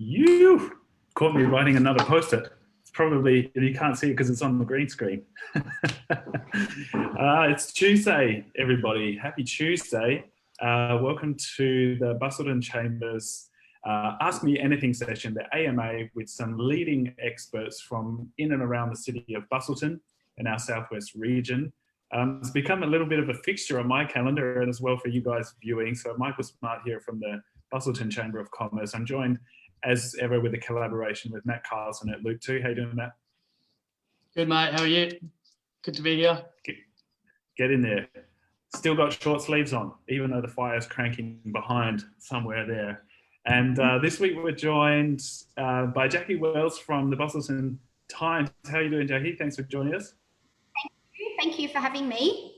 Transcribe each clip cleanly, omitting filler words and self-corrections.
You caught me writing another post-it. It's probably, you can't see it because it's on the green screen. It's Tuesday, everybody. Happy Tuesday. Welcome to the Busselton Chambers Ask Me Anything session, the AMA, with some leading experts from in and around the city of Busselton in our southwest region. It's become a little bit of a fixture on my calendar and as well for you guys viewing. So Michael Smart here from the Busselton Chamber of Commerce. I'm joined as ever with a collaboration with Matt Carlson at Loop2. How you doing, Matt? Good, mate. How are you? Good to be here. Get in there. Still got short sleeves on, even though the fire's cranking behind somewhere there. And this week we're joined by Jacqui Wells from the Busselton Times. How are you doing, Jacqui? Thanks for joining us. Thank you for having me.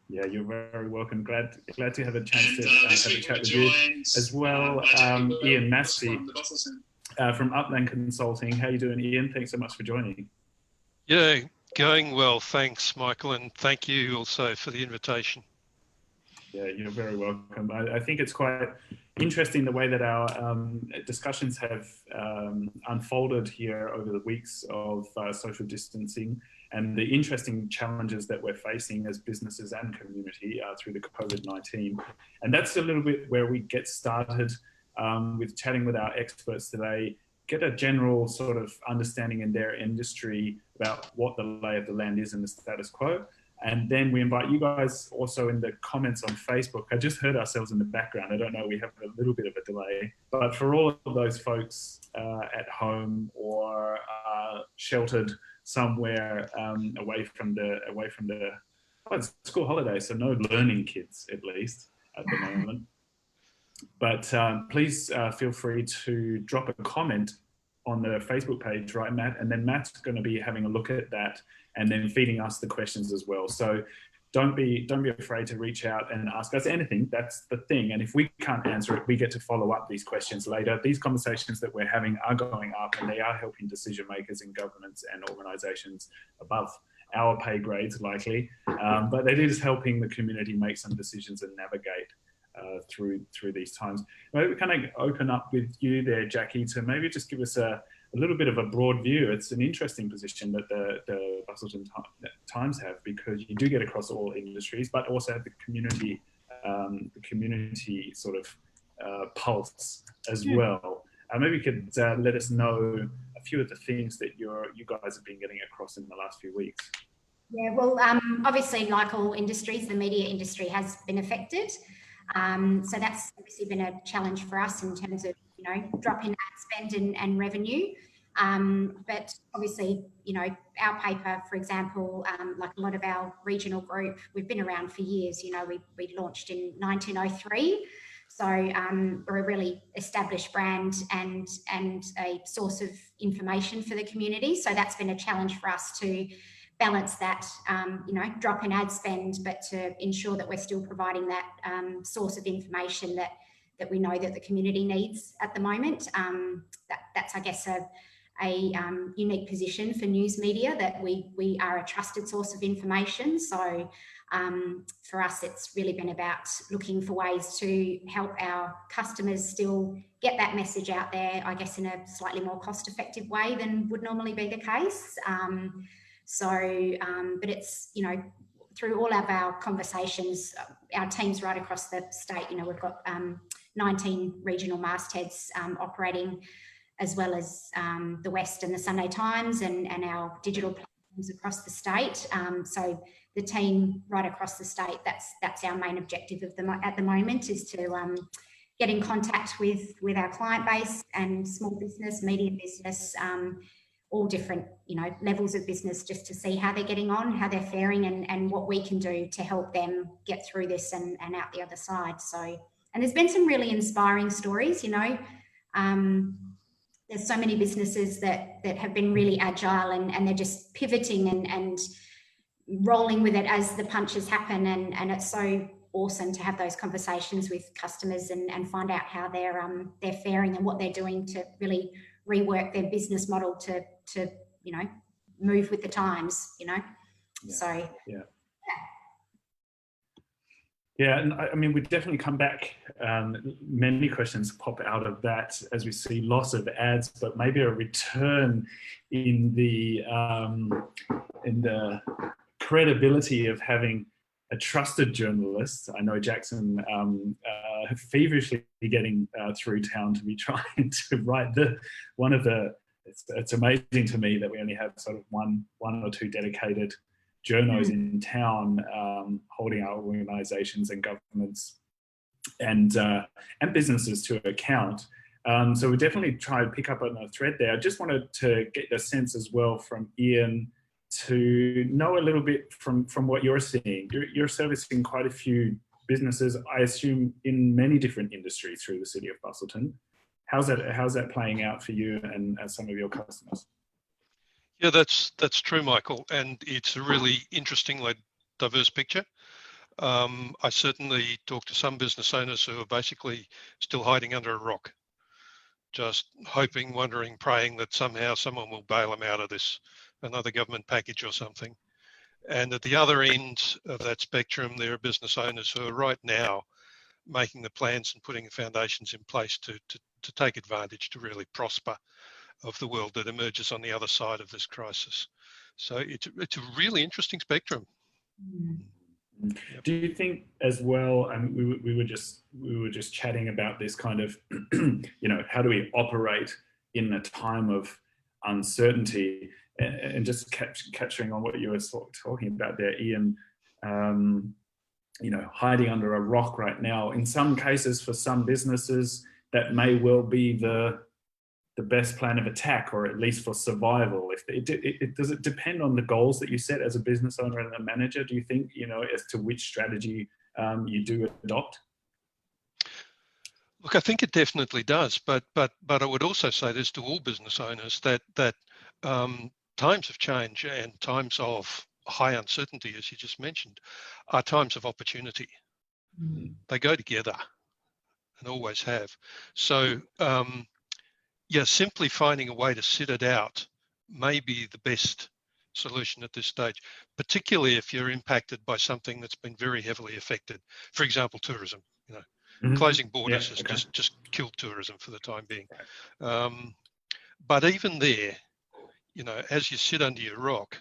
Yeah, you're very welcome. Glad to have a chance to have a chat with you as well. Iain Massey from Upland Consulting. How you doing, Iain? Thanks so much for joining. Yeah, going well. Thanks, Michael, and thank you also for the invitation. Yeah, you're very welcome. I think it's quite interesting the way that our discussions have unfolded here over the weeks of social distancing and the interesting challenges that we're facing as businesses and community through the COVID-19. And that's a little bit where we get started with chatting with our experts today, get a general sort of understanding in their industry about what the lay of the land is and the status quo. And then we invite you guys also in the comments on Facebook. I just heard ourselves in the background. I don't know, we have a little bit of a delay. But for all of those folks at home or sheltered somewhere away from the it's school holidays, so no learning kids at least at the moment. But please feel free to drop a comment on the Facebook page, right, Matt? And then Matt's going to be having a look at that and then feeding us the questions as well. So don't be afraid to reach out and ask us anything. That's the thing. And if we can't answer it, we get to follow up these questions later. These conversations that we're having are going up and they are helping decision makers in governments and organisations above our pay grades likely. But it is helping the community make some decisions and navigate through these times. Maybe we kind of open up with you there, Jacqui, to maybe just give us a little bit of a broad view. It's an interesting position that the Busselton Times have, because you do get across all industries, but also have the community sort of pulse as well. Maybe you could let us know a few of the things that you guys have been getting across in the last few weeks. Yeah, well, obviously, like all industries, the media industry has been affected. So that's obviously been a challenge for us in terms of, drop in ad spend and revenue. But obviously, our paper, for example, like a lot of our regional group, we've been around for years. We launched in 1903. So we're a really established brand and a source of information for the community. So that's been a challenge for us to balance that, drop in ad spend, but to ensure that we're still providing that source of information that we know that the community needs at the moment. That's, I guess, a unique position for news media, that we are a trusted source of information. So for us, it's really been about looking for ways to help our customers still get that message out there, I guess, in a slightly more cost-effective way than would normally be the case. But it's, through all of our conversations, our teams right across the state, we've got 19 regional mastheads operating, as well as the West and the Sunday Times and our digital platforms across the state. So the team right across the state, that's our main objective at the moment, is to get in contact with our client base and small business, medium business, all different, levels of business, just to see how they're getting on, how they're faring, and what we can do to help them get through this and out the other side. So, and there's been some really inspiring stories, there's so many businesses that have been really agile and they're just pivoting and rolling with it as the punches happen. And it's so awesome to have those conversations with customers and find out how they're faring and what they're doing to really rework their business model to move with the times, Yeah. So yeah, and I mean, we definitely come back many questions pop out of that as we see loss of ads, but maybe a return in the credibility of having a trusted journalist. I know Jackson feverishly getting through town to be trying to write one of the. It's amazing to me that we only have sort of one or two dedicated journos in town holding our organisations and governments and businesses to account. So we definitely try to pick up on a thread there. I just wanted to get a sense as well from Iain to know a little bit from what you're seeing. You're servicing quite a few businesses, I assume, in many different industries through the city of Busselton. How's that playing out for you and some of your customers? Yeah, that's true, Michael, and it's a really interestingly diverse picture. I certainly talk to some business owners who are basically still hiding under a rock, just hoping, wondering, praying that somehow someone will bail them out of this, another government package or something. And at the other end of that spectrum, there are business owners who are right now making the plans and putting the foundations in place to take advantage, to really prosper of the world that emerges on the other side of this crisis. So it's a really interesting spectrum. Do you think as well, and we were just chatting about this kind of, how do we operate in a time of uncertainty, and just capturing on what you were talking about there, Iain, hiding under a rock right now. In some cases, for some businesses, that may well be the best plan of attack, or at least for survival. Does it depend on the goals that you set as a business owner and a manager, do you think, as to which strategy you do adopt? Look, I think it definitely does, but I would also say this to all business owners, that times of change and times of high uncertainty, as you just mentioned, are times of opportunity. They go together and always have. So simply finding a way to sit it out may be the best solution at this stage, particularly if you're impacted by something that's been very heavily affected. For example, tourism. Closing borders has just killed tourism for the time being. But even there, as you sit under your rock,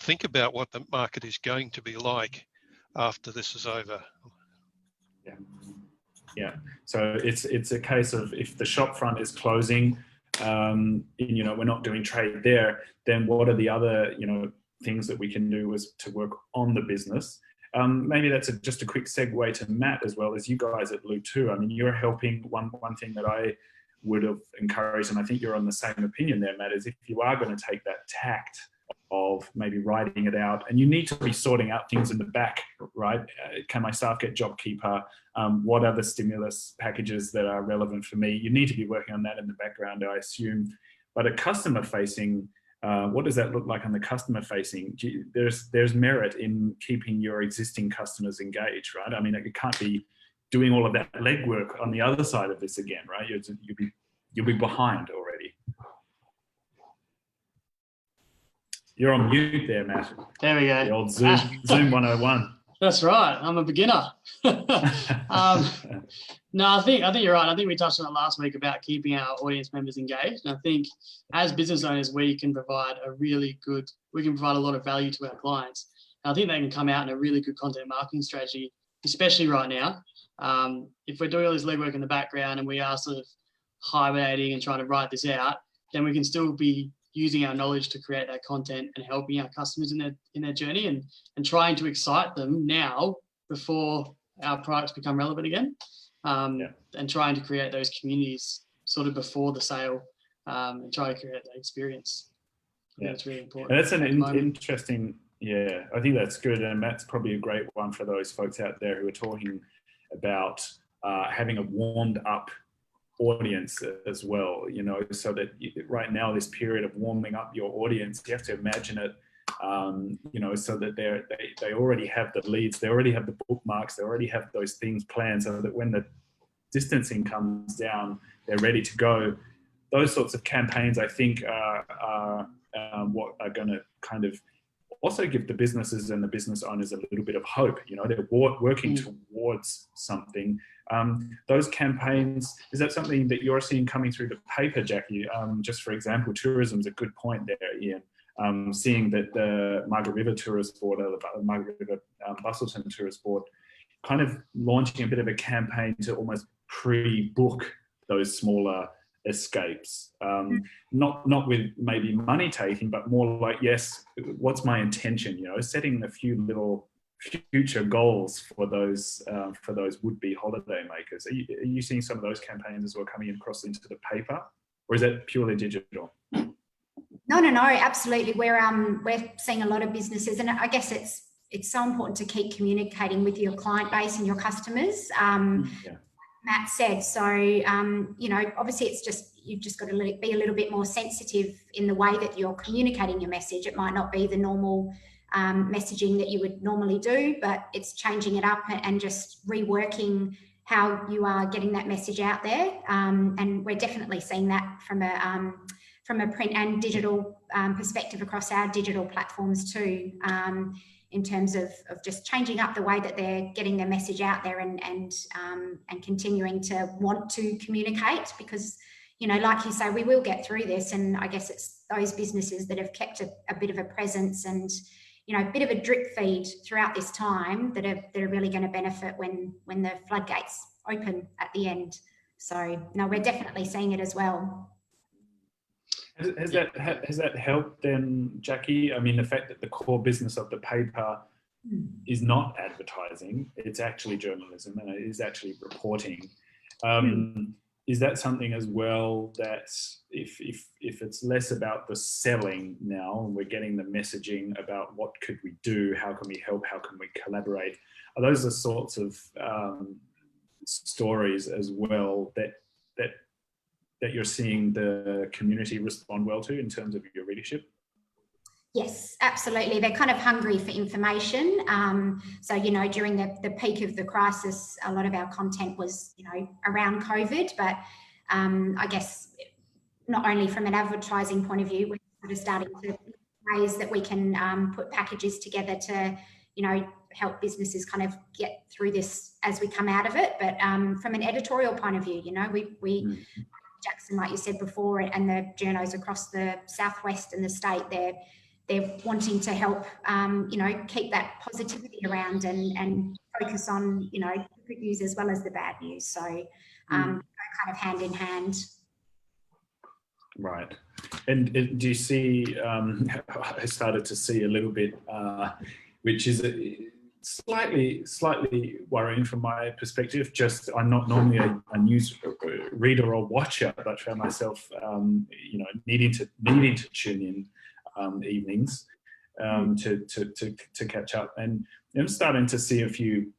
think about what the market is going to be like after this is over. Yeah. So it's a case of, if the shop front is closing, we're not doing trade there, then what are the other, things that we can do is to work on the business. Maybe that's just a quick segue to Matt as well, as you guys at Loop2. I mean, you're helping. One thing that I would have encouraged, and I think you're on the same opinion there, Matt, is if you are going to take that tact of maybe writing it out, and you need to be sorting out things in the back, right? Can my staff get JobKeeper? What are the stimulus packages that are relevant for me? You need to be working on that in the background, I assume. But a customer facing, what does that look like on the customer facing? There's merit in keeping your existing customers engaged, right? I mean, you can't be doing all of that legwork on the other side of this again, right? You'll be behind already. You're on mute there, Matt. There we go. The old Zoom 101. That's right. I'm a beginner. No, I think you're right. I think we touched on it last week about keeping our audience members engaged. And I think as business owners, we can provide a lot of value to our clients. And I think they can come out in a really good content marketing strategy, especially right now. If we're doing all this legwork in the background and we are sort of hibernating and trying to write this out, then we can still be using our knowledge to create that content and helping our customers in their journey and trying to excite them now before our products become relevant again, and trying to create those communities sort of before the sale, and try to create that experience. Yeah, it's really important. And that's an interesting, I think that's good. And Matt's probably a great one for those folks out there who are talking about having a warmed up audience as well, so that right now, this period of warming up your audience, you have to imagine it, so that they already have the leads, they already have the bookmarks, they already have those things planned, so that when the distancing comes down, they're ready to go. Those sorts of campaigns, I think, are what are going to kind of also give the businesses and the business owners a little bit of hope. You know, they're working towards something. Those campaigns, is that something that you're seeing coming through the paper, Jacqui? Just for example, tourism's a good point there, Iain. Seeing that the Margaret River Tourist Board, or the Margaret River Busselton Tourist Board, kind of launching a bit of a campaign to almost pre-book those smaller escapes, not with maybe money taking, but more like, yes, what's my intention? You know, setting a few little future goals for those would-be holiday makers. Are you seeing some of those campaigns as well coming across into the paper, or is that purely digital? No, absolutely. We're seeing a lot of businesses, and I guess it's so important to keep communicating with your client base and your customers. Matt said. So, you know, obviously it's just, you've just got to be a little bit more sensitive in the way that you're communicating your message. It might not be the normal messaging that you would normally do, but it's changing it up and just reworking how you are getting that message out there. And we're definitely seeing that from a print and digital perspective across our digital platforms too. In terms of just changing up the way that they're getting their message out there and continuing to want to communicate, because, you know, like you say, we will get through this. And I guess it's those businesses that have kept a bit of a presence and, you know, a bit of a drip feed throughout this time that are really going to benefit when the floodgates open at the end. So, no, we're definitely seeing it as well. Has that helped then, Jacqui? I mean, the fact that the core business of the paper is not advertising, it's actually journalism and it is actually reporting. Is that something as well that if it's less about the selling now and we're getting the messaging about what could we do, how can we help, how can we collaborate, are those the sorts of stories as well that you're seeing the community respond well to in terms of your readership? Yes, absolutely. They're kind of hungry for information. So, you know, during the peak of the crisis, a lot of our content was, you know, around COVID, but I guess not only from an advertising point of view, we're sort of starting to ways that we can put packages together to, you know, help businesses kind of get through this as we come out of it. But from an editorial point of view, you know, we Jackson, like you said before, and the journos across the southwest and the state, they're wanting to help, you know, keep that positivity around and focus on, you know, the good news as well as the bad news. So kind of hand in hand. Right. And do you see, I started to see a little bit, which is slightly worrying from my perspective. Just, I'm not normally a news reader or watcher, but found myself, you know, needing to tune in evenings to catch up, and I'm starting to see a few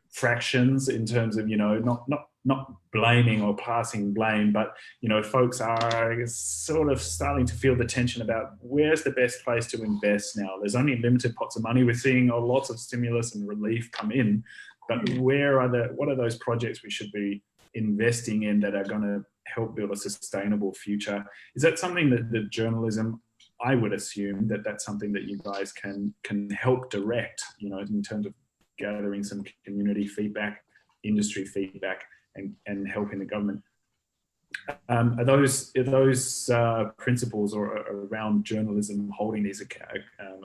fractions in terms of, you know, not blaming or passing blame, but, you know, folks are sort of starting to feel the tension about where's the best place to invest now. There's only limited pots of money. We're seeing lots of stimulus and relief come in, but what are those projects we should be investing in that are going to help build a sustainable future? Is that something that the journalism, I would assume that's something that you guys can help direct, you know, in terms of gathering some community feedback, industry feedback, and helping the government. Are those principles or around journalism holding these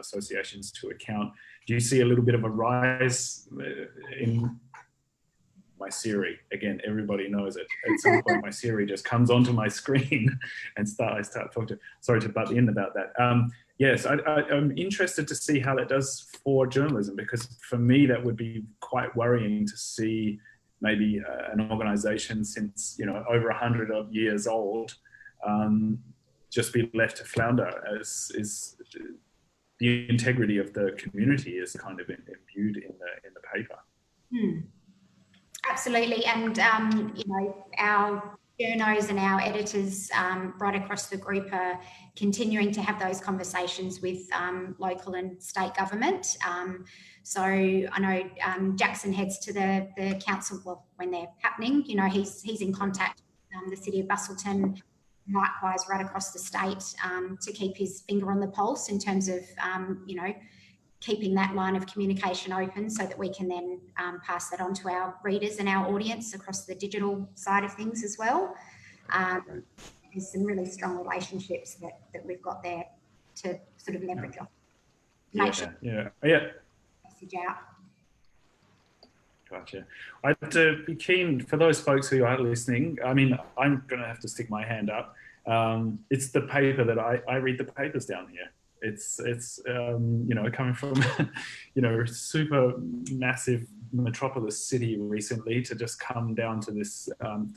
associations to account? Do you see a little bit of a rise in my Siri? Again, everybody knows it. At some point, my Siri just comes onto my screen and I start talking to. Sorry to butt in about that. Yes, I'm interested to see how that does for journalism, because for me that would be quite worrying to see maybe an organisation since, you know, over 100 odd years old, just be left to flounder, as is the integrity of the community is kind of imbued in the paper. Absolutely, and you know, our journos and our editors right across the group are continuing to have those conversations with local and state government. So I know Jackson heads to the council, well, when they're happening, you know, he's in contact with the City of Busselton likewise right across the state, to keep his finger on the pulse in terms of, you know, keeping that line of communication open so that we can then pass that on to our readers and our audience across the digital side of things as well. There's some really strong relationships that we've got there to sort of leverage off. Make sure message out. Gotcha. I'd be keen for those folks who are listening. I mean, I'm going to have to stick my hand up. It's the paper that I read the papers down here. It's you know, coming from, you know, super massive metropolis city recently to just come down to this,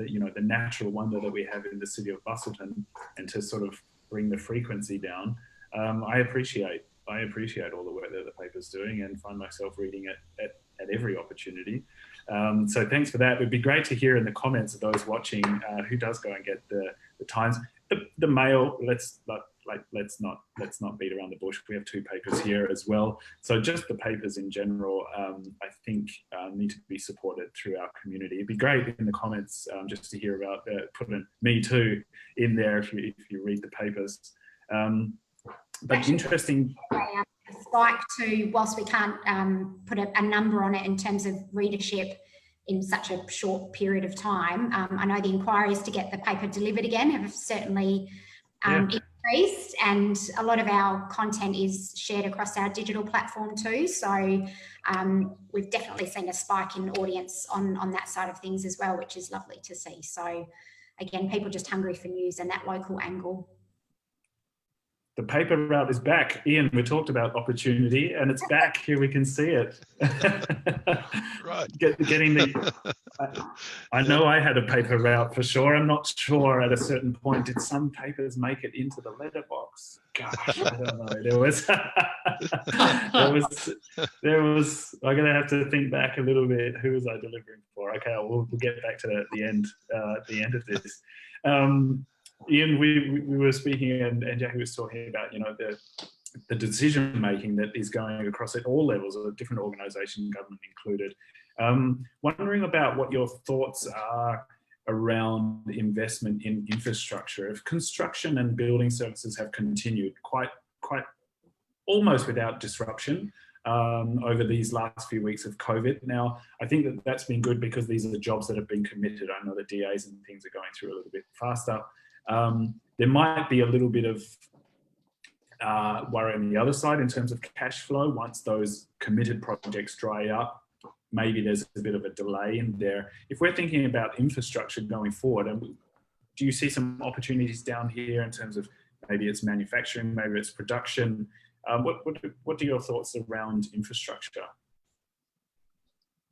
you know, the natural wonder that we have in the city of Busselton, and to sort of bring the frequency down. I appreciate all the work that the paper's doing, and find myself reading it at every opportunity. So thanks for that. It'd be great to hear in the comments of those watching who does go and get the Times. The Mail, let's not beat around the bush. We have 2 papers here as well. So just the papers in general, I think need to be supported through our community. It'd be great in the comments just to hear about putting me too in there if you read the papers. But actually, interesting. A spike too, whilst we can't put a number on it in terms of readership in such a short period of time. I know the inquiries to get the paper delivered again have certainly increased, and a lot of our content is shared across our digital platform too. So we've definitely seen a spike in audience on that side of things as well, which is lovely to see. So again, people just hungry for news and that local angle. The paper route is back. Iain, we talked about opportunity, and it's back. Here we can see it. Right. Getting the. I know I had a paper route for sure. I'm not sure at a certain point, did some papers make it into the letterbox? Gosh, I don't know. There was. I'm gonna have to think back a little bit. Who was I delivering for? Okay, we'll get back to the end. The end of this. Iain, we were speaking, and Jacqui was talking about, you know, the decision making that is going across at all levels of different organisations, government included. Wondering about what your thoughts are around investment in infrastructure. If construction and building services have continued quite almost without disruption over these last few weeks of COVID. Now, I think that that's been good because these are the jobs that have been committed. I know the DAs and things are going through a little bit faster. There might be a little bit of worry on the other side in terms of cash flow. Once those committed projects dry up, maybe there's a bit of a delay in there. If we're thinking about infrastructure going forward, and do you see some opportunities down here in terms of maybe it's manufacturing, maybe it's production? What are your thoughts around infrastructure?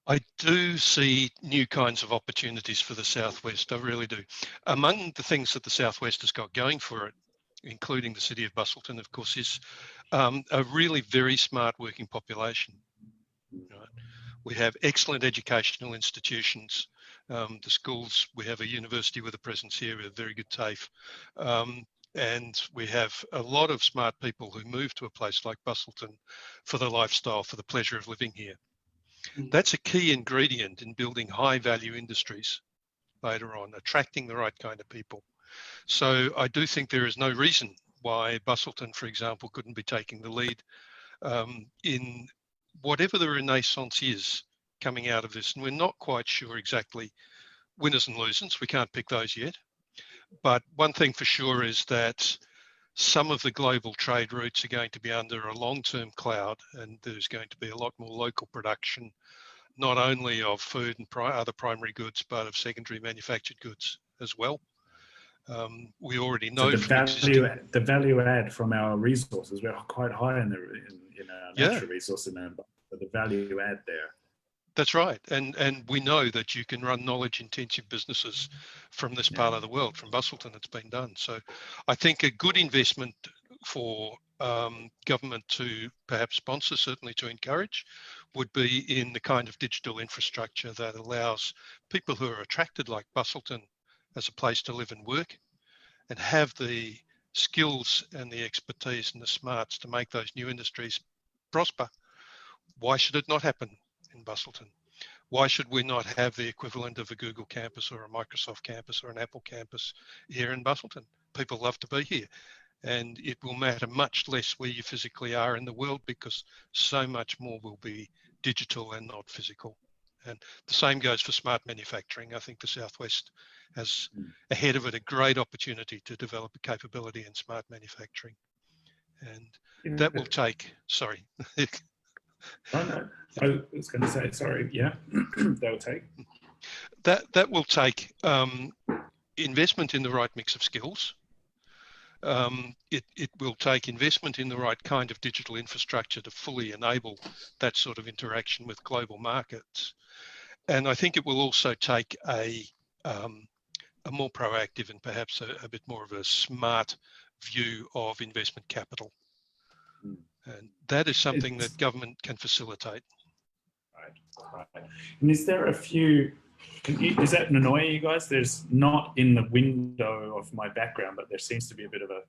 I do see new kinds of opportunities for the Southwest, I really do. Among the things that the Southwest has got going for it, including the city of Busselton, of course, is a really very smart working population. Right? We have excellent educational institutions. The schools, we have a university with a presence here, with a very good TAFE. And we have a lot of smart people who move to a place like Busselton for the lifestyle, for the pleasure of living here. That's a key ingredient in building high value industries later on, attracting the right kind of people. So I do think there is no reason why Busselton, for example, couldn't be taking the lead in whatever the renaissance is coming out of this. And we're not quite sure exactly winners and losers. We can't pick those yet. But one thing for sure is that some of the global trade routes are going to be under a long-term cloud, and there's going to be a lot more local production, not only of food and other primary goods, but of secondary manufactured goods as well. We already know so the value add from our resources, we're quite high in our natural resource demand, but the value add there. That's right. And we know that you can run knowledge intensive businesses from this part of the world, from Busselton. It's been done. So I think a good investment for government to perhaps sponsor, certainly to encourage, would be in the kind of digital infrastructure that allows people who are attracted like Busselton as a place to live and work and have the skills and the expertise and the smarts to make those new industries prosper. Why should it not happen in Busselton? Why should we not have the equivalent of a Google campus or a Microsoft campus or an Apple campus here in Busselton? people love to be here. And it will matter much less where you physically are in the world, because so much more will be digital and not physical. And the same goes for smart manufacturing. I think the Southwest has ahead of it a great opportunity to develop a capability in smart manufacturing. And that will take, sorry. Oh, no. I was going to say, sorry, yeah, that will take. That will take investment in the right mix of skills. It will take investment in the right kind of digital infrastructure to fully enable that sort of interaction with global markets. And I think it will also take a more proactive and perhaps a bit more of a smart view of investment capital. And that is something that government can facilitate. Right. And is there a few, is that annoying you guys? There's not in the window of my background, but there seems to be a bit of a,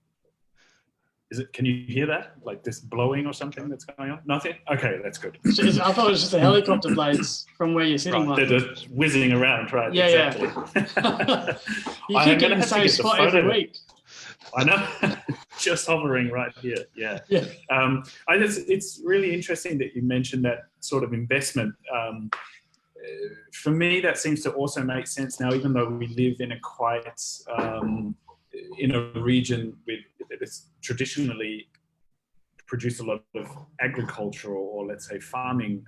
can you hear that? Like this blowing or something that's going on? Nothing? Okay, that's good. I thought it was just the helicopter blades from where you're sitting. Right, they're just whizzing around, right? Yeah, exactly. Yeah. You keep getting the same spot every week. I know, just hovering right here. Yeah. It's really interesting that you mentioned that sort of investment. For me, that seems to also make sense now, even though we live in a quite in a region that is traditionally produced a lot of agricultural or let's say farming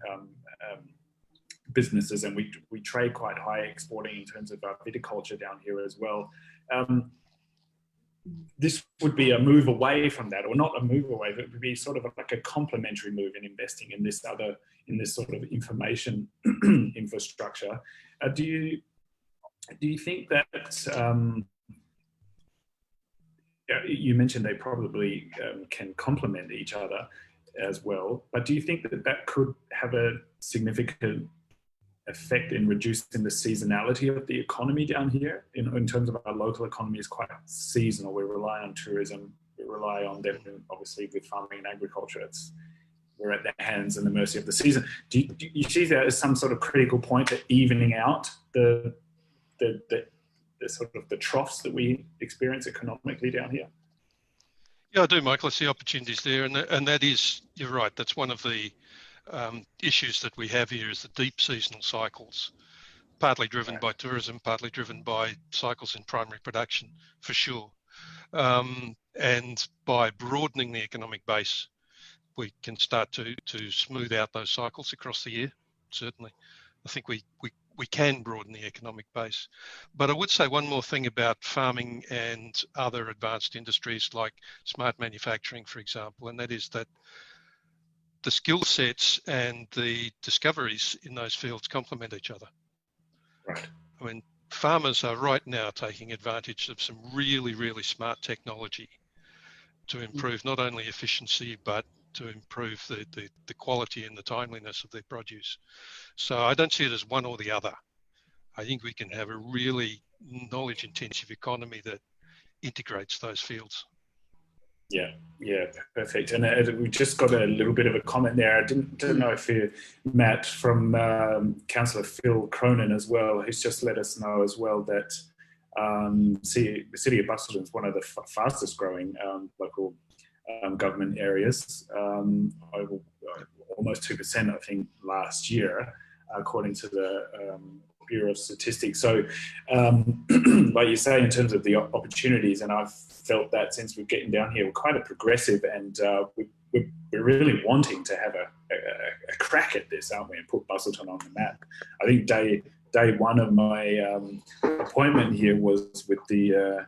businesses, and we trade quite high exporting in terms of our viticulture down here as well. This would be a move away from that, or not a move away, but it would be sort of like a complementary move in investing in this sort of information infrastructure. Do you think that you mentioned they probably can complement each other as well, but do you think that could have a significant effect in reducing the seasonality of the economy down here? In terms of our local economy is quite seasonal. We rely on tourism. We rely on them, obviously, with farming and agriculture. We're at the hands and the mercy of the season. Do you see that as some sort of critical point to evening out the sort of the troughs that we experience economically down here? Yeah, I do, Michael. I see opportunities there, and that is, you're right. That's one of the issues that we have here is the deep seasonal cycles, partly driven by tourism, partly driven by cycles in primary production, for sure. And by broadening the economic base, we can start to smooth out those cycles across the year. Certainly, I think we can broaden the economic base. But I would say one more thing about farming and other advanced industries like smart manufacturing, for example, and that is that the skill sets and the discoveries in those fields complement each other. Right. I mean, farmers are right now taking advantage of some really, really smart technology to improve not only efficiency, but to improve the quality and the timeliness of their produce. So I don't see it as one or the other. I think we can have a really knowledge-intensive economy that integrates those fields. Yeah, perfect. And we just got a little bit of a comment there. I didn't know if Matt from Councillor Phil Cronin as well, who's just let us know as well that the city of Busselton is one of the fastest growing local government areas, over almost 2%, I think, last year, according to the Bureau of Statistics. So, like you say, in terms of the opportunities, and I've felt that since we're getting down here, we're kind of progressive, and we're really wanting to have a crack at this, aren't we, and put Busselton on the map. I think day one of my appointment here was with the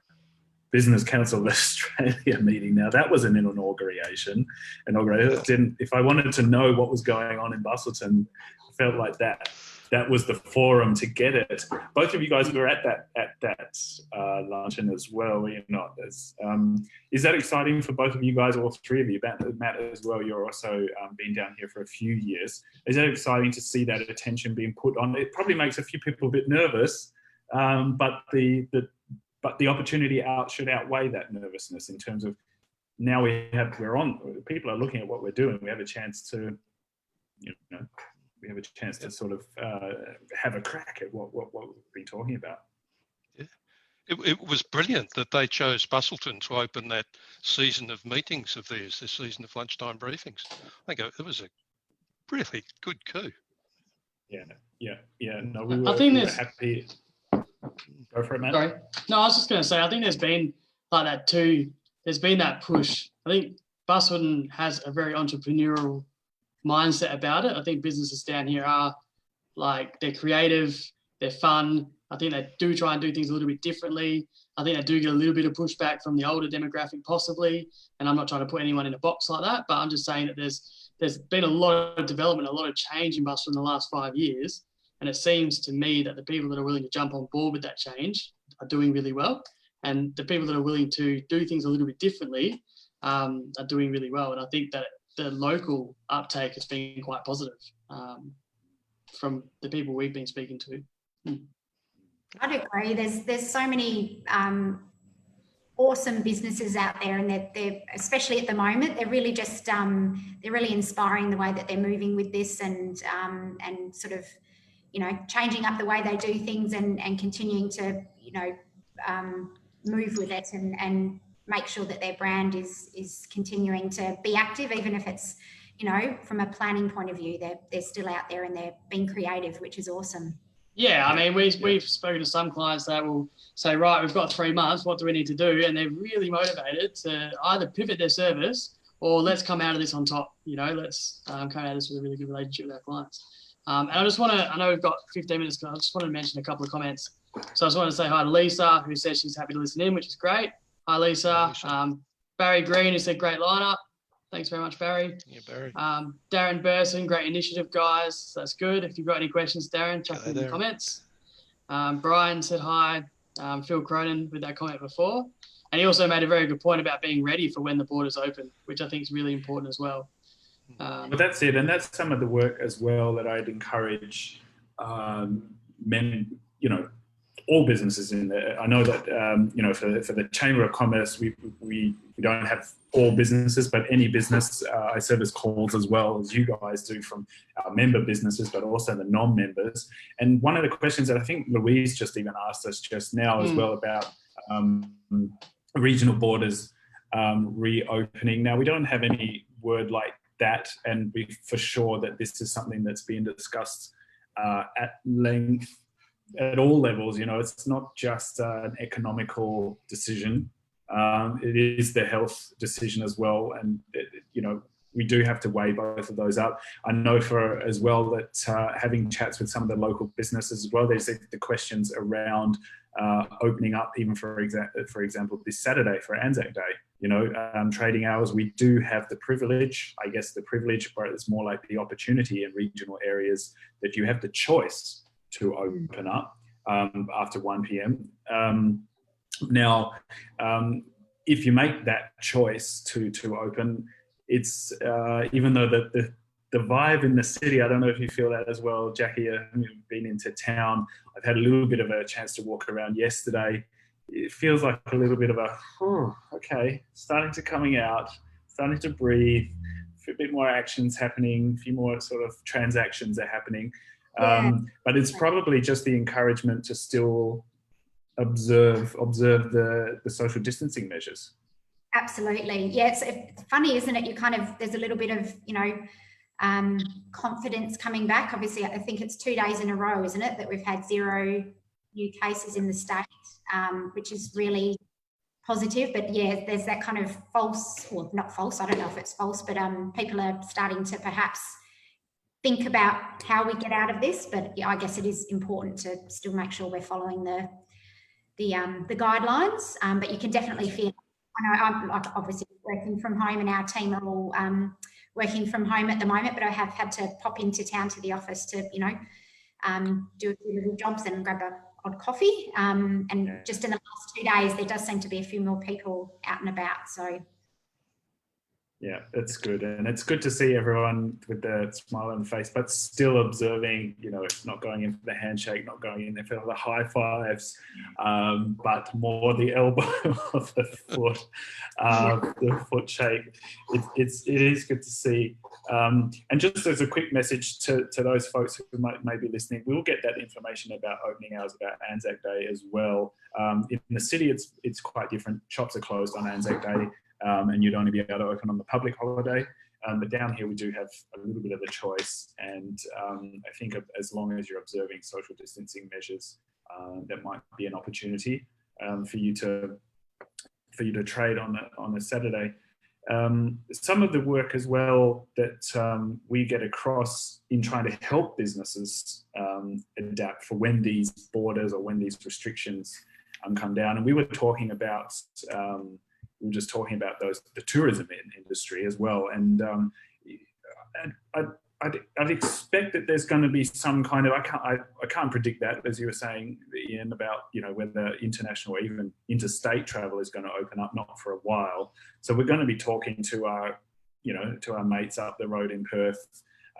Business Council of Australia meeting. Now that was an inauguration. If I wanted to know what was going on in Busselton, I felt like that was the forum to get it. Both of you guys were at that luncheon as well, were you not? Is that exciting for both of you guys, all three of you? Matt as well, you're also been down here for a few years. Is that exciting to see that attention being put on? It probably makes a few people a bit nervous, but the opportunity should outweigh that nervousness in terms of now people are looking at what we're doing. We have a chance to, sort of have a crack at what we've been talking about. Yeah. It was brilliant that they chose Busselton to open that season of meetings of theirs, this season of lunchtime briefings. I think it was a really good coup. Yeah. No, I think we were happy. Go for it, Matt. Sorry. No, I was just going to say, I think there's been like that too. There's been that push. I think Busselton has a very entrepreneurial mindset about it. I think businesses down here are like, they're creative, they're fun. I think they do try and do things a little bit differently. I think they do get a little bit of pushback from the older demographic possibly. And I'm not trying to put anyone in a box like that, but I'm just saying that there's been a lot of development, a lot of change in Busselton in the last 5 years. And it seems to me that the people that are willing to jump on board with that change are doing really well. And the people that are willing to do things a little bit differently are doing really well. And I think that the local uptake has been quite positive from the people we've been speaking to. I'd agree. There's so many awesome businesses out there, and they're especially at the moment, they're really just they're really inspiring the way that they're moving with this, and sort of, you know, changing up the way they do things, and continuing to, you know, move with it, and make sure that their brand is continuing to be active, even if it's, you know, from a planning point of view, they're still out there and they're being creative, which is awesome. Yeah, I mean, we've spoken to some clients that will say, right, we've got 3 months, what do we need to do? And they're really motivated to either pivot their service or let's come out of this on top, you know, let's come out of this with a really good relationship with our clients. And I just want to, I know we've got 15 minutes, but I just want to mention a couple of comments. So I just want to say hi to Lisa, who says she's happy to listen in, which is great. Hi, Lisa. Barry Green, who said great lineup. Thanks very much, Barry. Yeah, Barry. Darren Burson, great initiative, guys. So that's good. If you've got any questions, Darren, chuck them in the comments. Brian said hi. Phil Cronin with that comment before. And he also made a very good point about being ready for when the borders open, which I think is really important as well. But that's it. And that's some of the work as well that I'd encourage men, you know, all businesses in there. I know that, you know, for the Chamber of Commerce, we don't have all businesses, but any business, I service calls as well as you guys do from our member businesses, but also the non-members. And one of the questions that I think Louise just even asked us just now as well about regional borders reopening. Now, we don't have any word like that, and we for sure that this is something that's being discussed at length at all levels. You know, it's not just an economical decision. It is the health decision as well. And, you know, we do have to weigh both of those up. I know for as well that having chats with some of the local businesses as well, there's the questions around opening up, even for example, this Saturday for Anzac Day, you know, trading hours. We do have the privilege, I guess the privilege, but it's more like the opportunity in regional areas that you have the choice to open up after 1 p.m. Now, if you make that choice to open, it's even though the vibe in the city, I don't know if you feel that as well, Jacqui, you've been into town. I've had a little bit of a chance to walk around yesterday. It feels like a little bit of a, okay, starting to coming out, starting to breathe, a bit more actions happening, a few more sort of transactions are happening. But it's probably just the encouragement to still observe the social distancing measures. Absolutely. Yeah, it's funny, isn't it? You kind of, there's a little bit of, you know, confidence coming back. Obviously, I think it's 2 days in a row, isn't it, that we've had 0 new cases in the state, which is really positive. But yeah, there's that kind of false, or not false, I don't know if it's false, but people are starting to perhaps think about how we get out of this. But yeah, I guess it is important to still make sure we're following the guidelines. But you can definitely feel, I know I'm like obviously working from home, and our team are all working from home at the moment, but I have had to pop into town to the office to, you know, do a few little jobs and grab a odd coffee. And just in the last 2 days, there does seem to be a few more people out and about. So Yeah, that's good. And it's good to see everyone with the smile on the face, but still observing, not going in for the handshake, not going in there for the high fives, but more the elbow of the foot, the foot shake. It is good to see. And just as a quick message to those folks who may be listening, we'll get that information about opening hours, about Anzac Day as well. In the city, it's quite different. Shops are closed on Anzac Day. And you'd only be able to open on the public holiday. But down here, we do have a little bit of a choice. And I think as long as you're observing social distancing measures, that might be an opportunity for you to trade on a Saturday. Some of the work as well that we get across in trying to help businesses adapt for when these borders or when these restrictions come down. And we were talking about the tourism industry as well, and I'd expect that there's going to be some kind of I can't predict that, as you were saying, Iain, about whether international or even interstate travel is going to open up, not for a while. So we're going to be talking to our mates up the road in Perth.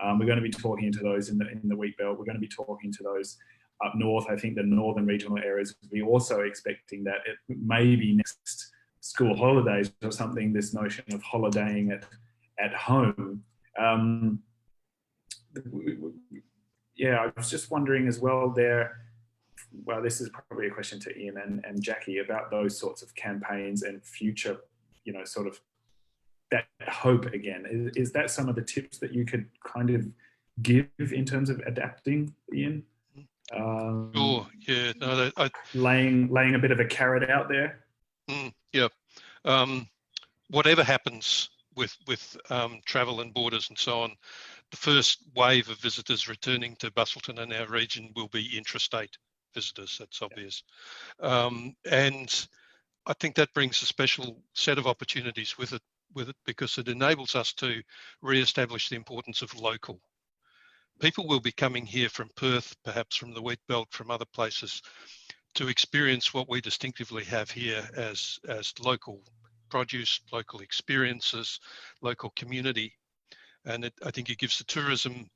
We're going to be talking to those in the wheat belt. We're going to be talking to those up north. I think the northern regional areas. We're also expecting that it may be next school holidays or something, this notion of holidaying at home. I was just wondering as well this is probably a question to Iain and Jacqui about those sorts of campaigns and future, sort of that hope again. Is that some of the tips that you could kind of give in terms of adapting, Iain? Sure, yeah. No, laying a bit of a carrot out there. Yeah. Whatever happens with travel and borders and so on, the first wave of visitors returning to Busselton and our region will be intrastate visitors. That's obvious. And I think that brings a special set of opportunities with it because it enables us to re-establish the importance of local. People will be coming here from Perth, perhaps from the wheat belt, from other places, to experience what we distinctively have here as local produce, local experiences, local community. And I think it gives the tourism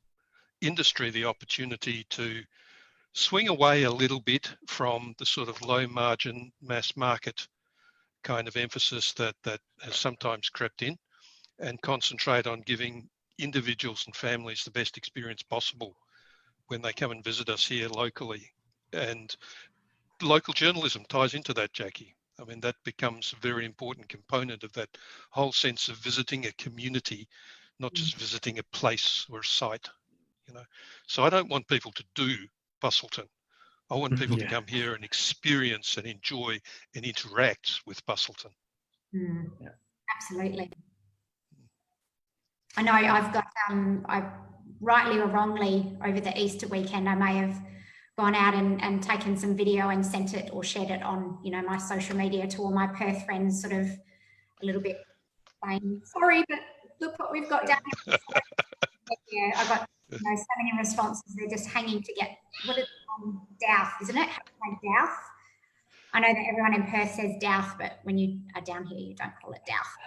industry the opportunity to swing away a little bit from the sort of low margin mass market kind of emphasis that has sometimes crept in, and concentrate on giving individuals and families the best experience possible when they come and visit us here locally. And local journalism ties into that, Jacqui. I mean, that becomes a very important component of that whole sense of visiting a community, not just visiting a place or a site, So I don't want people to do Busselton. I want people to come here and experience and enjoy and interact with Busselton. Yeah. Absolutely. I know I've got, I rightly or wrongly over the Easter weekend, I may have gone out and taken some video and sent it or shared it on, my social media to all my Perth friends, sort of a little bit saying, sorry, but look what we've got down here. Yeah, I got so many responses. They're just hanging to get, what is it, Dowth, isn't it? Dowth. I know that everyone in Perth says Dowth, but when you are down here, you don't call it Dowth.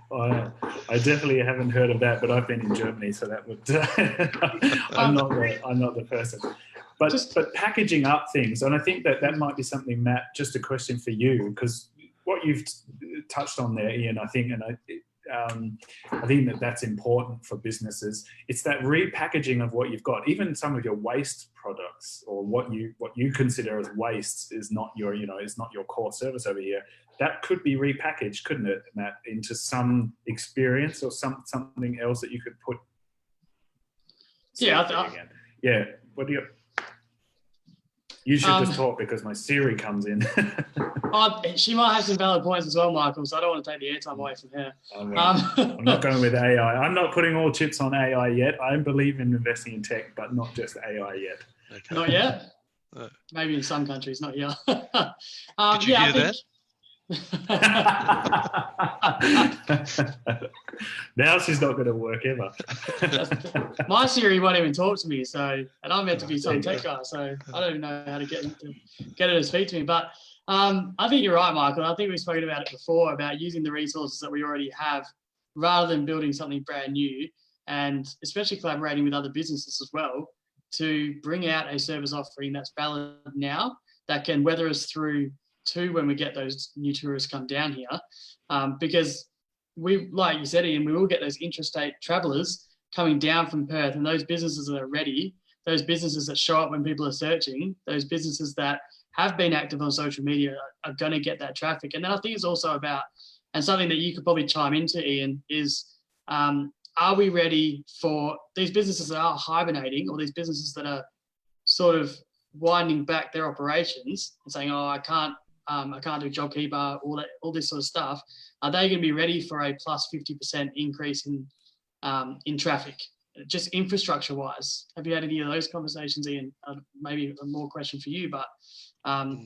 Well, I definitely haven't heard of that, but I've been in Germany, so that would I'm not the person. But packaging up things, and I think that might be something, Matt, just a question for you, because what you've touched on there, Iain, I think, and I think that's important for businesses. It's that repackaging of what you've got. Even some of your waste products, or what you consider as waste, is not your is not your core service over here. That could be repackaged, couldn't it, Matt, into some experience or something else that you could put. Yeah. Yeah. What do you? You should just talk, because my Siri comes in. She might have some valid points as well, Michael, so I don't want to take the airtime away from her. I'm not going with AI. I'm not putting all chips on AI yet. I believe in investing in tech, but not just AI yet. Okay. Not yet? Maybe in some countries, not here. Did you hear that? Now she's not going to work ever. My Siri won't even talk to me, and I'm meant to be some tech guy, so I don't even know how to get it to speak to me. But I think you're right, Michael. I think we've spoken about it before, about using the resources that we already have rather than building something brand new, and especially collaborating with other businesses as well to bring out a service offering that's valid now, that can weather us through to when we get those new tourists come down here. Because we, like you said, Iain, we will get those intrastate travellers coming down from Perth, and those businesses that are ready, those businesses that show up when people are searching, those businesses that have been active on social media are going to get that traffic. And then I think it's also about, and something that you could probably chime into, Iain, is are we ready for these businesses that are hibernating, or these businesses that are sort of winding back their operations and saying, oh, I can't do JobKeeper, all this sort of stuff. Are they going to be ready for a plus 50% increase in traffic, just infrastructure-wise? Have you had any of those conversations, Iain? Maybe a more question for you, but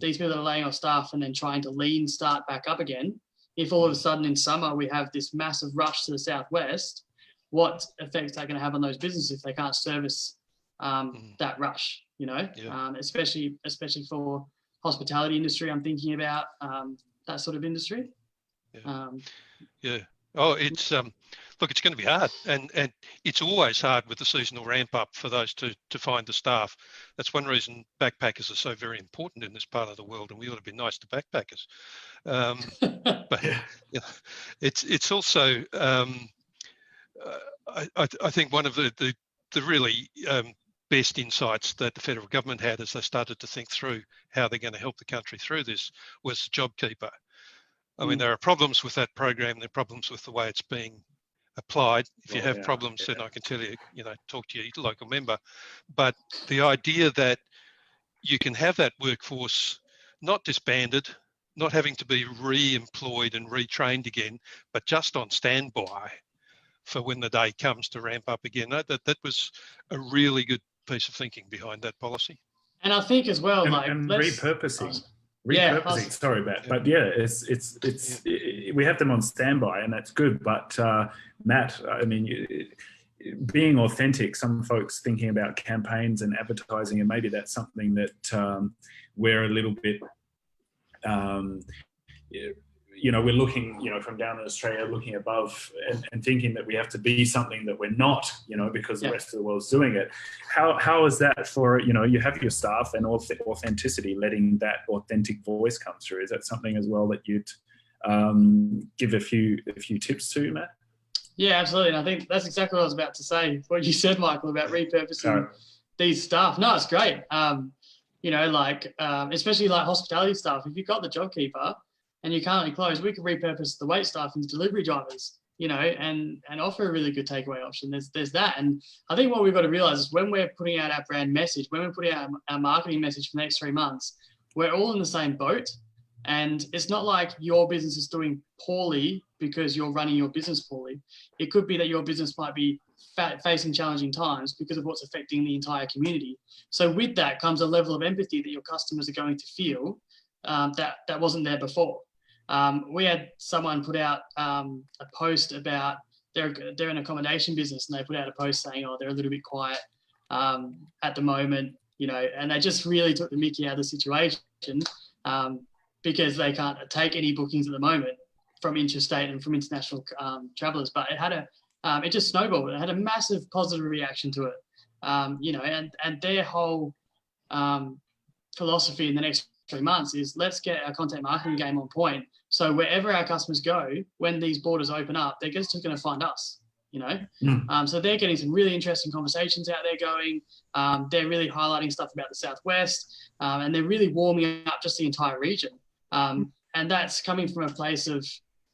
these people that are laying off staff and then trying to lean start back up again, if all of a sudden in summer we have this massive rush to the southwest, what effect is that going to have on those businesses if they can't service that rush? You know, especially for hospitality industry, I'm thinking about that sort of industry. Oh, it's look, it's going to be hard, and it's always hard with the seasonal ramp up for those to find the staff. That's one reason backpackers are so very important in this part of the world, and we ought to be nice to backpackers. But you know, it's also I think one of the really best insights that the federal government had as they started to think through how they're going to help the country through this was JobKeeper. I mean, there are problems with that program. There are problems with the way it's being applied. If you have problems, then I can tell you, talk to your local member. But the idea that you can have that workforce not disbanded, not having to be re-employed and retrained again, but just on standby for when the day comes to ramp up again. That was a really good piece of thinking behind that policy. And I think as well, and repurposing. Sorry, Matt, but it's we have them on standby, and that's good. But Matt, I mean, being authentic. Some folks thinking about campaigns and advertising, and maybe that's something that we're a little bit. We're looking, from down in Australia, looking above and thinking that we have to be something that we're not, because the rest of the world's doing it. How is that for, you have your staff and authenticity, letting that authentic voice come through? Is that something as well that you'd give a few tips to, Matt? Yeah, absolutely. And I think that's exactly what I was about to say, what you said, Michael, about repurposing these staff. No, it's great. Especially like hospitality staff, if you've got the JobKeeper, and you currently close, we could repurpose the wait staff into delivery drivers, and offer a really good takeaway option. There's that. And I think what we've got to realize is when we're putting out our brand message, when we're putting out our marketing message for the next 3 months, we're all in the same boat. And it's not like your business is doing poorly because you're running your business poorly. It could be that your business might be facing challenging times because of what's affecting the entire community. So with that comes a level of empathy that your customers are going to feel that wasn't there before. We had someone put out a post about they're an accommodation business, and they put out a post saying, oh, they're a little bit quiet at the moment, and they just really took the mickey out of the situation because they can't take any bookings at the moment from interstate and from international travellers. But it just snowballed. It had a massive positive reaction to it, and their whole philosophy in the next 3 months is let's get our content marketing game on point. So wherever our customers go, when these borders open up, they're just going to find us, So they're getting some really interesting conversations out there going. They're really highlighting stuff about the Southwest, and they're really warming up just the entire region. And that's coming from a place of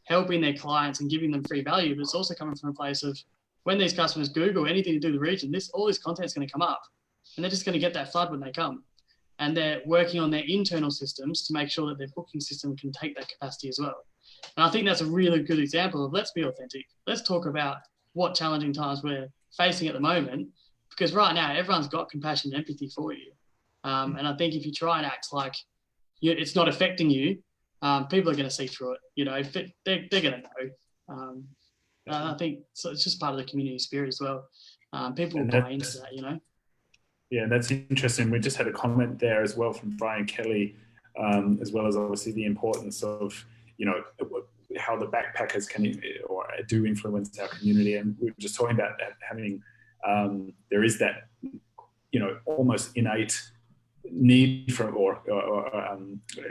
helping their clients and giving them free value, but it's also coming from a place of when these customers Google anything to do with the region, all this content is going to come up, and they're just going to get that flood when they come. And they're working on their internal systems to make sure that their booking system can take that capacity as well. And I think that's a really good example of let's be authentic. Let's talk about what challenging times we're facing at the moment, because right now everyone's got compassion and empathy for you. And I think if you try and act like it's not affecting you, people are going to see through it. You know, they're going to know. I think so. It's just part of the community spirit as well. People will buy into that, you know. Yeah, that's interesting. We just had a comment there as well from Brian Kelly, as well as obviously the importance of, you know, how the backpackers can or do influence our community. And we were just talking about that having, there is that, you know, almost innate need for or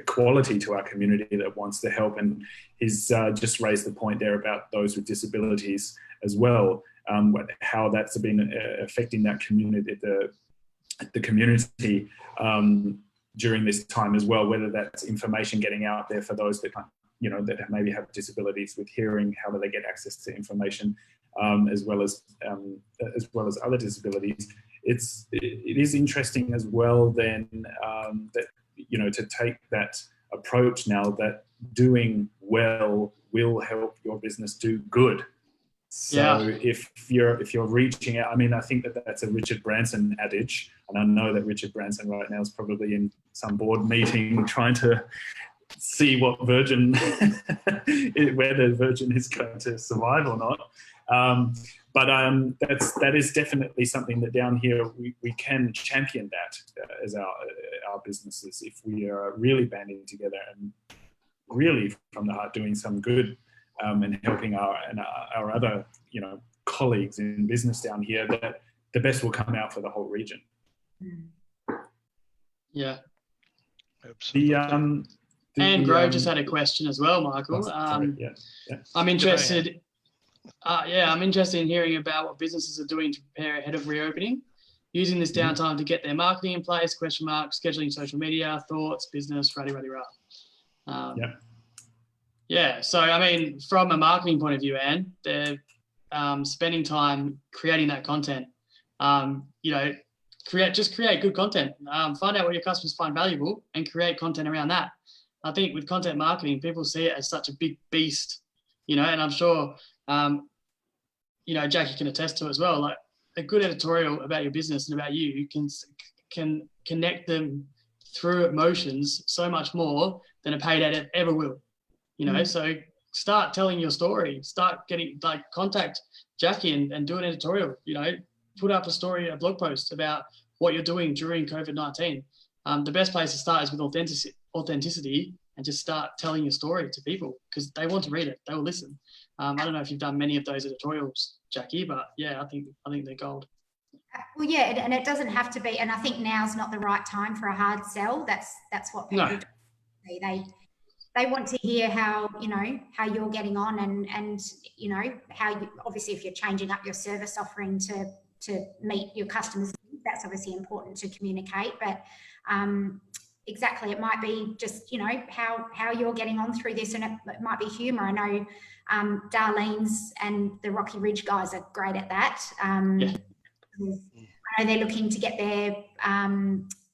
quality to our community that wants to help. And he's just raised the point there about those with disabilities as well, how that's been affecting that community, the community during this time as well, whether that's information getting out there for those that, you know, that maybe have disabilities with hearing, how do they get access to information, as well as other disabilities. It is interesting as well then that, you know, to take that approach now that doing well will help your business do good. So if you're reaching out, I mean, I think that's a Richard Branson adage, and I know that Richard Branson right now is probably in some board meeting trying to see what Virgin, whether Virgin is going to survive or not. But that is definitely something that down here we can champion that as our businesses if we are really banding together and really from the heart doing some good and helping our other, you know, colleagues in business down here, that the best will come out for the whole region. Yeah, absolutely. And Grove just had a question as well, Michael. I'm interested. I'm interested in hearing about what businesses are doing to prepare ahead of reopening, using this downtime to get their marketing in place, scheduling social media, thoughts, business, rah. Yeah, so I mean, from a marketing point of view, Anne, they're spending time creating that content. You know, create good content. Find out what your customers find valuable and create content around that. I think with content marketing, people see it as such a big beast, you know, and I'm sure, you know, Jacqui can attest to it as well. Like a good editorial about your business and about you can connect them through emotions so much more than a paid edit ever will, you know. So start telling your story, start getting, like, contact Jacqui and do an editorial, you know, put up a blog post about what you're doing during COVID-19. The best place to start is with authenticity and just start telling your story to people because they want to read it, they will listen. I don't know if you've done many of those editorials, Jacqui, but yeah, I think they're gold. Well, yeah, and it doesn't have to be, and I think now's not the right time for a hard sell. That's what people do. They want to hear how, you know, how you're getting on and you know, how you, obviously if you're changing up your service offering to meet your customers, that's obviously important to communicate, but exactly, it might be just, you know, how you're getting on through this, and it might be humour. I know Darlene's and the Rocky Ridge guys are great at that. I know they're looking to get their,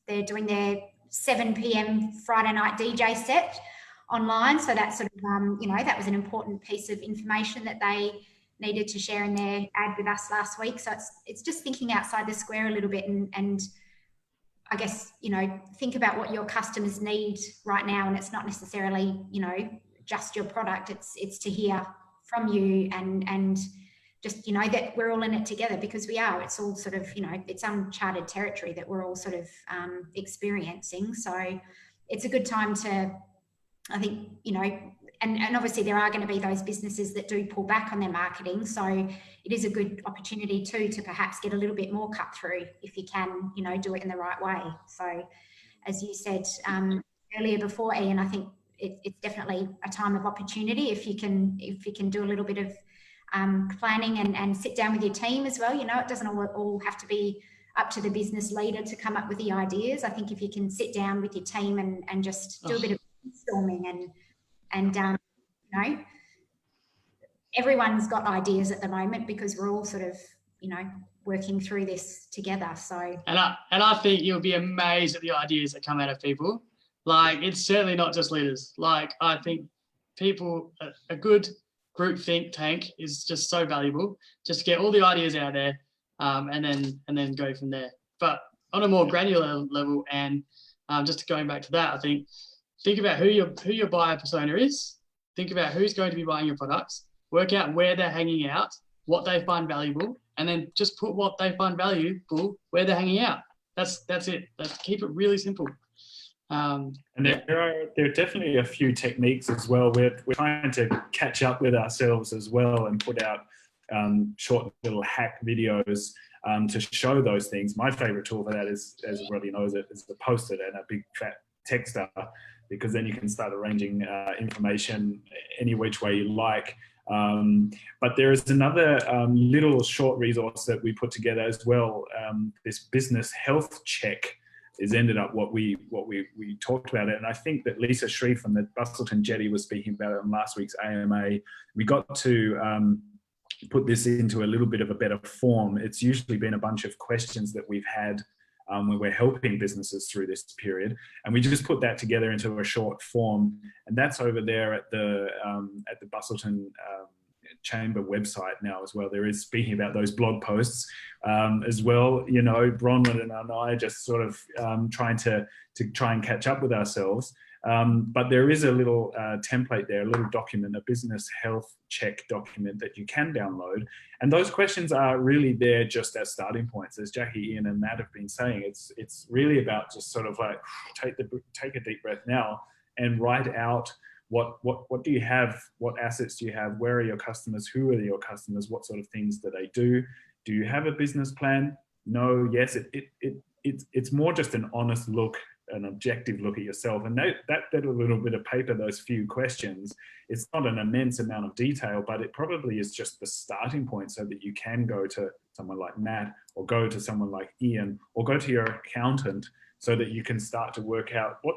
they're doing their 7 p.m. Friday night DJ set online, so that's sort of, you know, that was an important piece of information that they needed to share in their ad with us last week. So it's just thinking outside the square a little bit and I guess, you know, think about what your customers need right now, and it's not necessarily, you know, just your product. It's to hear from you and just, you know, that we're all in it together, because we are. It's all sort of, you know, it's uncharted territory that we're all sort of experiencing. So it's a good time to, I think, you know, and obviously there are going to be those businesses that do pull back on their marketing. So it is a good opportunity too to perhaps get a little bit more cut through if you can, you know, do it in the right way. So as you said earlier before, Iain, I think it's definitely a time of opportunity if you can do a little bit of planning and sit down with your team as well. You know, it doesn't all have to be up to the business leader to come up with the ideas. I think if you can sit down with your team and just do a bit of brainstorming and you know, everyone's got ideas at the moment because we're all sort of, you know, working through this together. So and I think you'll be amazed at the ideas that come out of people. Like, it's certainly not just leaders. Like, I think people, a good group think tank is just so valuable, just to get all the ideas out there, and then go from there. But on a more granular level, and just going back to that, I think think about who your buyer persona is, think about who's going to be buying your products, work out where they're hanging out, what they find valuable, and then just put what they find valuable where they're hanging out. That's it. Keep it really simple. And there are definitely a few techniques as well. We're trying to catch up with ourselves as well and put out short little hack videos to show those things. My favorite tool for that is, as everybody knows, is the Post-it and a big fat texter, because then you can start arranging information any which way you like. But there is another little short resource that we put together as well. This business health check is ended up what we talked about it. And I think that Lisa Shreve from the Busselton Jetty was speaking about it on last week's AMA. We got to put this into a little bit of a better form. It's usually been a bunch of questions that we've had when we're helping businesses through this period. And we just put that together into a short form. And that's over there at the Busselton Chamber website now as well. There is, speaking about those blog posts as well, you know, Bronwyn and I just sort of trying to catch up with ourselves. But there is a little template there, a little document, a business health check document that you can download. And those questions are really there just as starting points. As Jacqui, Iain and Matt have been saying, it's really about just sort of like take a deep breath now and write out what do you have, what assets do you have, where are your customers, who are your customers, what sort of things do they do you have a business plan? No, yes, it's more just an honest look, an objective look at yourself. And that little bit of paper, those few questions, it's not an immense amount of detail, but it probably is just the starting point so that you can go to someone like Matt or go to someone like Iain or go to your accountant so that you can start to work out what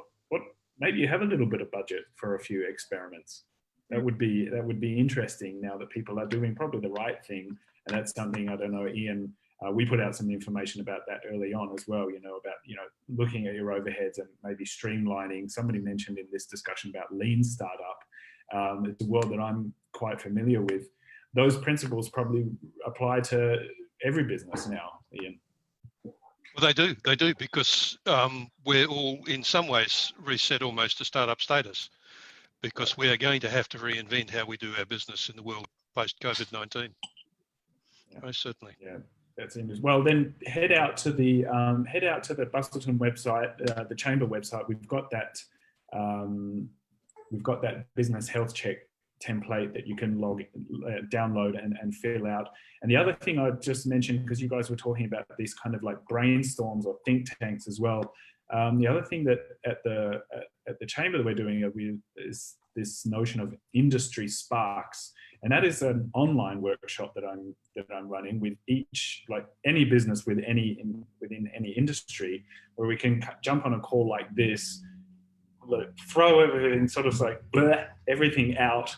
maybe you have a little bit of budget for a few experiments. That would be interesting now that people are doing probably the right thing. And that's something, I don't know, Iain, we put out some information about that early on as well, about looking at your overheads and maybe streamlining. Somebody mentioned in this discussion about lean startup. It's a world that I'm quite familiar with. Those principles probably apply to every business now, Iain. Well, they do, because we're all in some ways reset almost to startup status, because we are going to have to reinvent how we do our business in the world post-COVID-19. Yeah. Most certainly. Yeah. That's interesting. Well, then head out to the Busselton website, the Chamber website. We've got that business health check template that you can download and fill out. And the other thing I just mentioned, because you guys were talking about these kind of like brainstorms or think tanks as well. The other thing that at the Chamber that we're doing is this notion of industry sparks. And that is an online workshop that I'm running with each, like any business within any industry, where we can jump on a call like this, throw everything, sort of like everything out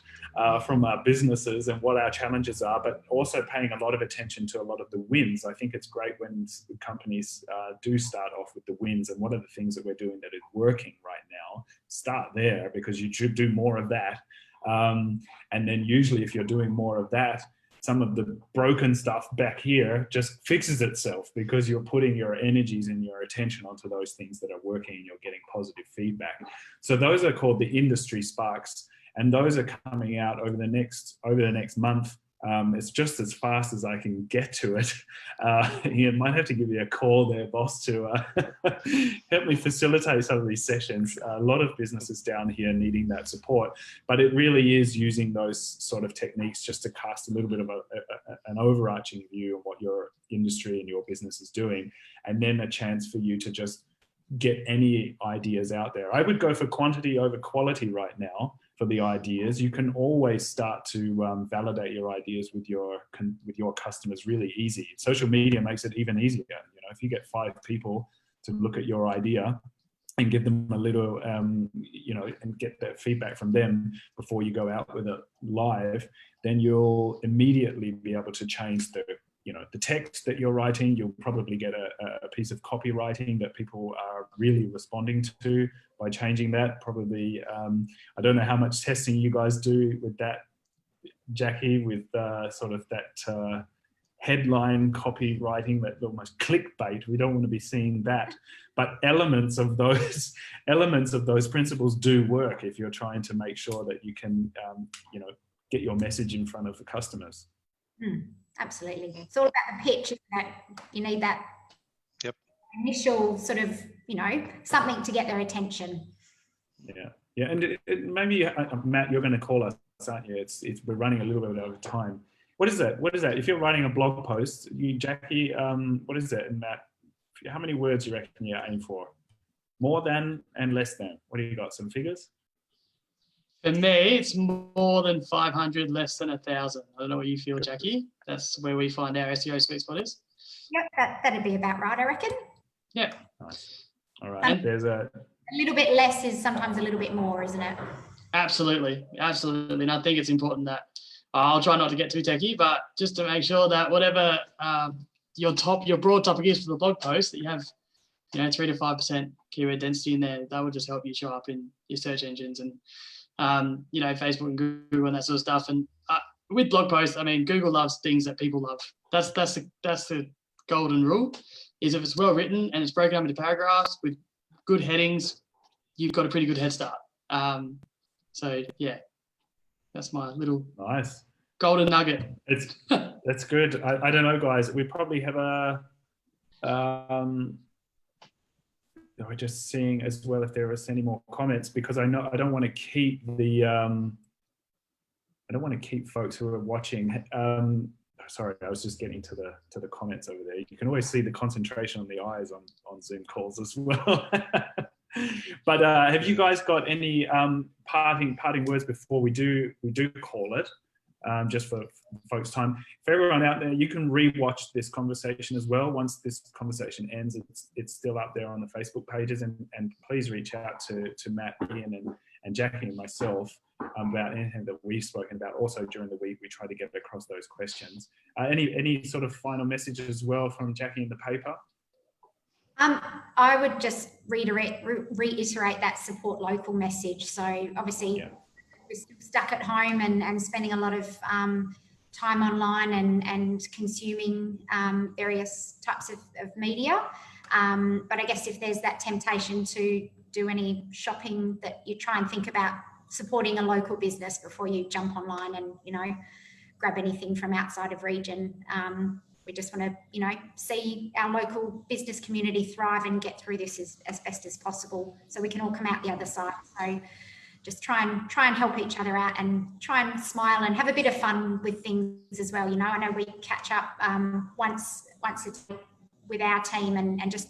from our businesses and what our challenges are, but also paying a lot of attention to a lot of the wins. I think it's great when companies do start off with the wins and what are the things that we're doing that is working right now. Start there, because you should do more of that. And then usually if you're doing more of that, some of the broken stuff back here just fixes itself because you're putting your energies and your attention onto those things that are working and you're getting positive feedback. So those are called the industry sparks, and those are coming out over the next month. It's just as fast as I can get to it. Iain, might have to give you a call there, boss, to help me facilitate some of these sessions. A lot of businesses down here needing that support, but it really is using those sort of techniques just to cast a little bit of an overarching view of what your industry and your business is doing, and then a chance for you to just get any ideas out there. I would go for quantity over quality right now for the ideas. You can always start to validate your ideas with your customers really easy. Social media makes it even easier. If you get 5 people to look at your idea and give them a little, and get that feedback from them before you go out with it live, then you'll immediately be able to change the text that you're writing. You'll probably get a piece of copywriting that people are really responding to by changing that. Probably, I don't know how much testing you guys do with that, Jacqui, with sort of that headline copywriting, that almost clickbait. We don't want to be seeing that. But elements of those principles do work if you're trying to make sure that you can, get your message in front of the customers. Absolutely. It's all about the pitch, isn't it? You need that initial sort of, something to get their attention. Yeah, and maybe, Matt, you're going to call us, aren't you? We're running a little bit over time. What is that? If you're writing a blog post, Jacqui, what is it? And Matt, how many words do you reckon you aim for? More than and less than? What do you got? Some figures? For me, it's more than 500, less than 1,000. I don't know what you feel, Jacqui. That's where we find our SEO sweet spot is. Yep, that'd be about right, I reckon. Yeah. Nice. All right. There's a little bit less is sometimes a little bit more, isn't it? Absolutely. And I think it's important that I'll try not to get too techie, but just to make sure that whatever your broad topic is for the blog post, that you have 3 to 5% keyword density in there. That will just help you show up in your search engines and Facebook and Google and that sort of stuff. And with blog posts, I mean, Google loves things that people love. That's the golden rule. Is if it's well written and it's broken up into paragraphs with good headings, you've got a pretty good head start. So yeah, that's my little golden nugget. That's good. I don't know, guys. We probably have we're just seeing as well if there is any more comments, because I don't want to keep folks who are watching. Sorry, I was just getting to the comments over there. You can always see the concentration on the eyes on Zoom calls as well. But have you guys got any parting words before we do call it? Just for folks' time. For everyone out there, you can re-watch this conversation as well. Once this conversation ends, it's still up there on the Facebook pages, and please reach out to Matt, Iain, and Jacqui and myself about anything that we've spoken about. Also during the week, we try to get across those questions. Any sort of final message as well from Jacqui in the paper? I would just reiterate that support local message. So obviously we're still stuck at home and spending a lot of time online and consuming various types of media. But I guess if there's that temptation to do any shopping, that you try and think about supporting a local business before you jump online and, grab anything from outside of region. We just want to, see our local business community thrive and get through this as best as possible, so we can all come out the other side. So just try and help each other out and try and smile and have a bit of fun with things as well. I know we catch up once a week with our team and just,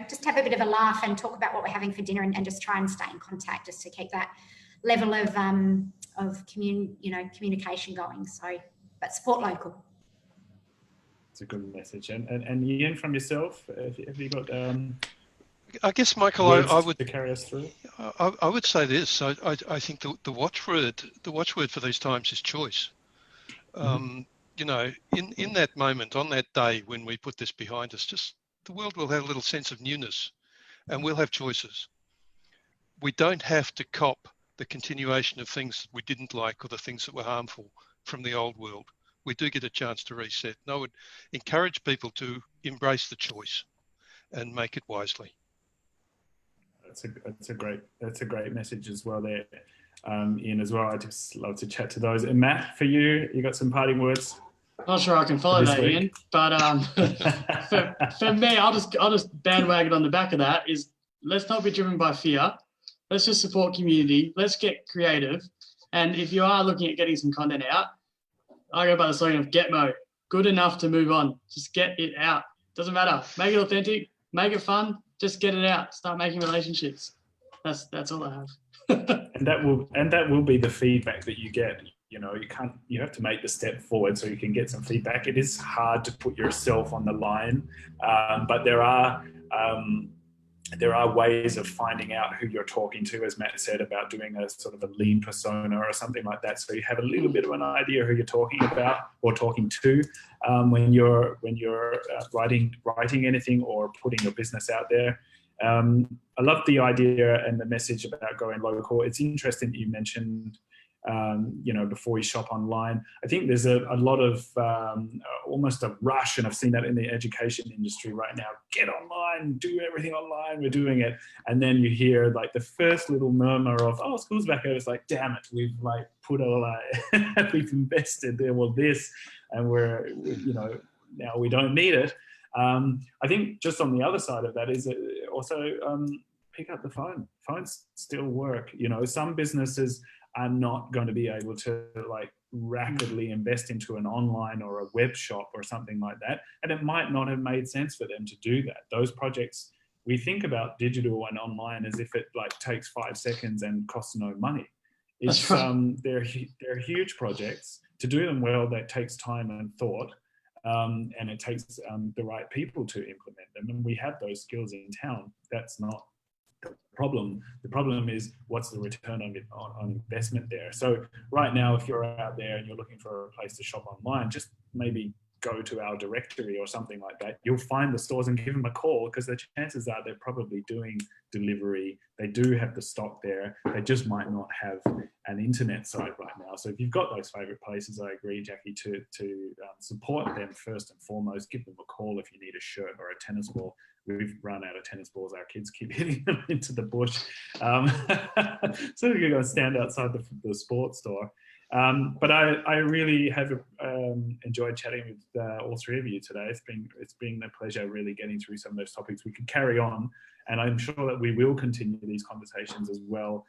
just have a bit of a laugh and talk about what we're having for dinner and just try and stay in contact, just to keep that level of communication going. So, but support local. It's a good message. And Iain, from yourself, have you got I guess, Michael, I would to carry us through. I would say this. I think the watchword for these times is choice. In that moment, on that day when we put this behind us, just the world will have a little sense of newness, and we'll have choices. We don't have to cop the continuation of things that we didn't like or the things that were harmful from the old world. We do get a chance to reset. And I would encourage people to embrace the choice and make it wisely. That's a great message as well there, Iain, as well. I just love to chat to those. And Matt, for you got some parting words? Not sure I can follow that, Iain, but for me, I'll just bandwagon on the back of that is, let's not be driven by fear. Let's just support community. Let's get creative. And if you are looking at getting some content out, I go by the slogan of GetMo, good enough to move on. Just get it out. Doesn't matter. Make it authentic, make it fun, just get it out. Start making relationships. That's all I have. and that will be the feedback that you get. You have to make the step forward so you can get some feedback. It is hard to put yourself on the line, but there are ways of finding out who you're talking to, as Matt said, about doing a sort of a lean persona or something like that. So you have a little bit of an idea who you're talking about or talking to when you're writing anything or putting your business out there. I love the idea and the message about going local. It's interesting that you mentioned you know, before you shop online. I think there's a lot of almost a rush, and I've seen that in the education industry right now. Get online, do everything online, we're doing it. And then you hear like the first little murmur of, oh, school's back over. It's like, damn it, we've like put all we've invested there, well, this, and we're, you know, now we don't need it. I think just on the other side of that is also pick up the phone. Phones still work. You know, some businesses are not going to be able to like rapidly invest into an online or a web shop or something like that. And it might not have made sense for them to do that. Those projects, we think about digital and online as if it like takes 5 seconds and costs no money. It's they're huge projects. To do them well, that takes time and thought. And it takes the right people to implement them. And we have those skills in town. That's not the problem. The problem is, what's the return on investment there? So right now, if you're out there and you're looking for a place to shop online, just maybe go to our directory or something like that. You'll find the stores and give them a call, because the chances are they're probably doing delivery. They do have the stock there. They just might not have an internet site right now. So if you've got those favorite places, I agree, Jacqui, to support them first and foremost. Give them a call if you need a shirt or a tennis ball. We've run out of tennis balls. Our kids keep hitting them into the bush. So we can go and stand outside the sports store. But I really have enjoyed chatting with all three of you today. It's been a pleasure really getting through some of those topics. We could carry on, and I'm sure that we will continue these conversations as well,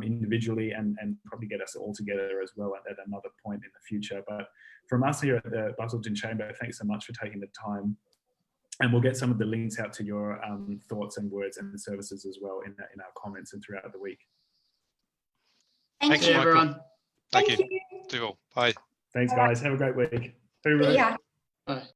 individually, and probably get us all together as well at another point in the future. But from us here at the Busselton Chamber, thanks so much for taking the time. And we'll get some of the links out to your thoughts and words and services as well in our comments and throughout the week. Thank you, everyone. Thank you. See you all. Bye. Thanks, guys. Have a great week. Yeah. Bye.